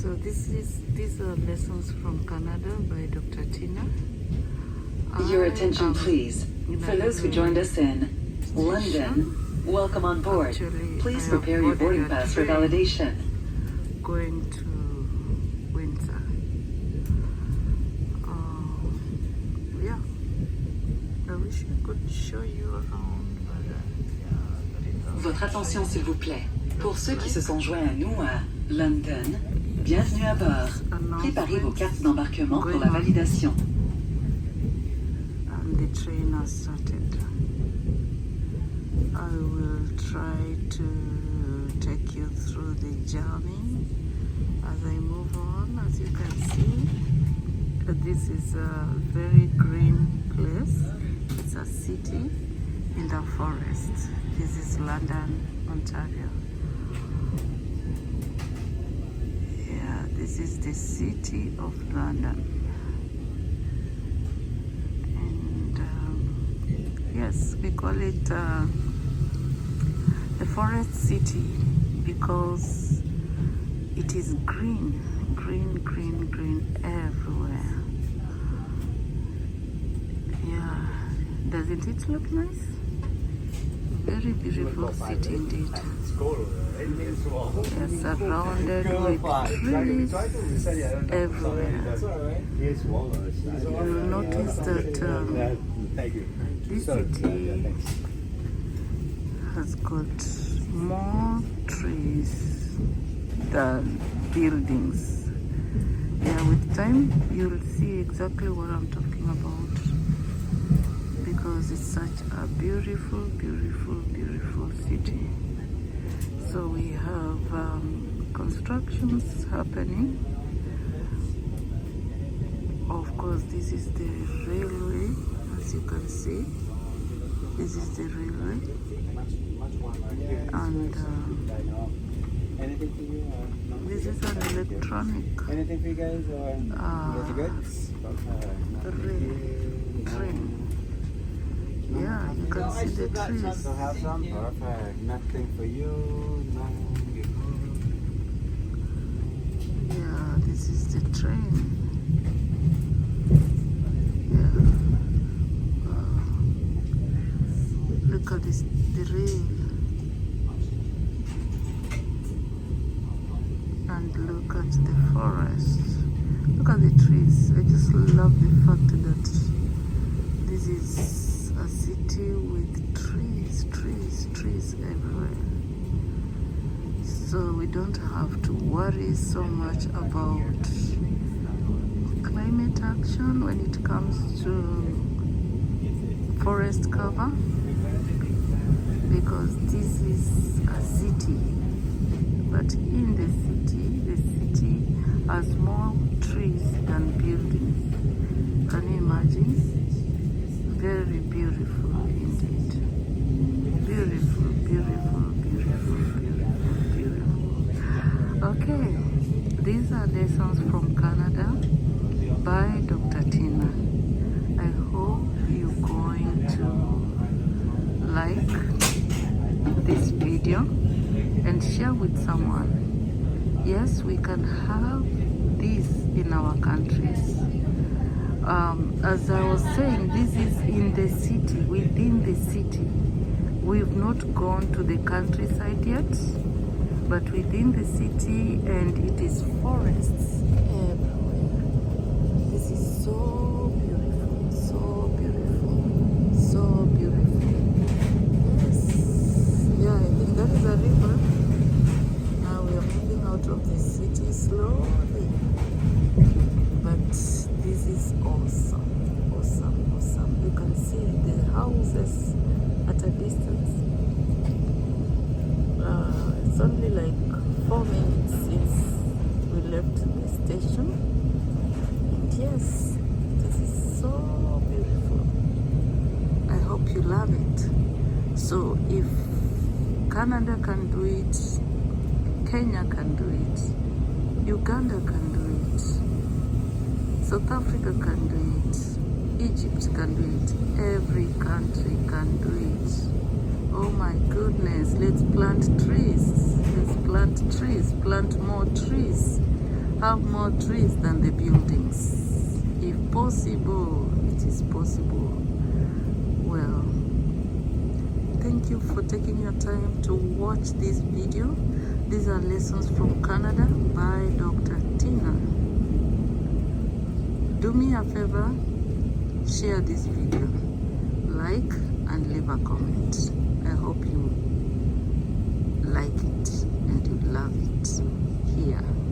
So these are lessons from Canada by Dr. Tina. Your attention, please. For those who joined us in London, welcome on board. Please prepare your boarding pass for validation. Going to Windsor. Yeah, I wish I could show you around. Votre attention, s'il vous plaît. Pour ceux qui se sont joints à nous à London, bienvenue à bord. Préparez vos cartes d'embarquement pour la validation. And the train has started. I will try to take you through the journey as I move on. As you can see, this is a very green place. It's a city in the forest. This is London, Ontario. Yeah, this is the city of London. And yes, we call it the forest city because it is green, green, green, green everywhere. Yeah, doesn't it look nice? Very beautiful city indeed. They're surrounded with trees everywhere. You'll notice that this city has got more trees than buildings. Yeah, with time you'll see exactly what I'm talking about, because it's such a beautiful, beautiful, beautiful city. So we have constructions happening. Of course, this is the railway, as you can see. This is the railway. And this is an electronic Anything for you guys or train. Yeah, you can see the trees. So have some perfect. Nothing for you. No. Yeah, this is the train. Yeah. Look at this, the rail. And look at the forest. Look at the trees. I just love the fact that this is a city with trees, trees, trees everywhere. So we don't have to worry so much about climate action when it comes to forest cover, because this is a city. But in the city has more trees than buildings. Can you imagine? Very beautiful indeed. Beautiful, beautiful, beautiful, beautiful, beautiful. Okay, these are lessons from Canada by Dr. Tina. I hope you're going to like this video and share with someone. Yes, we can have this in our countries. As I was saying, this is in the city, within the city. We've not gone to the countryside yet, but within the city, and it is forests everywhere. This is so beautiful, so beautiful, so beautiful. Yes, yeah, I think that is a river. Now we are moving out of the city slowly. But this is awesome, awesome, awesome. You can see the houses at a distance. It's only like 4 minutes since we left the station. And yes, this is so beautiful. I hope you love it. So if Canada can do it, Kenya can do it, Uganda can do it, South Africa can do it, Egypt can do it, every country can do it. Oh my goodness, let's plant trees, let's plant trees, plant more trees. have more trees than the buildings. If possible, it is possible. Well, thank you for taking your time to watch this video. These are lessons from Canada by Dr. Tina. Do me a favor, share this video, like and leave a comment. I hope you like it and you love it here.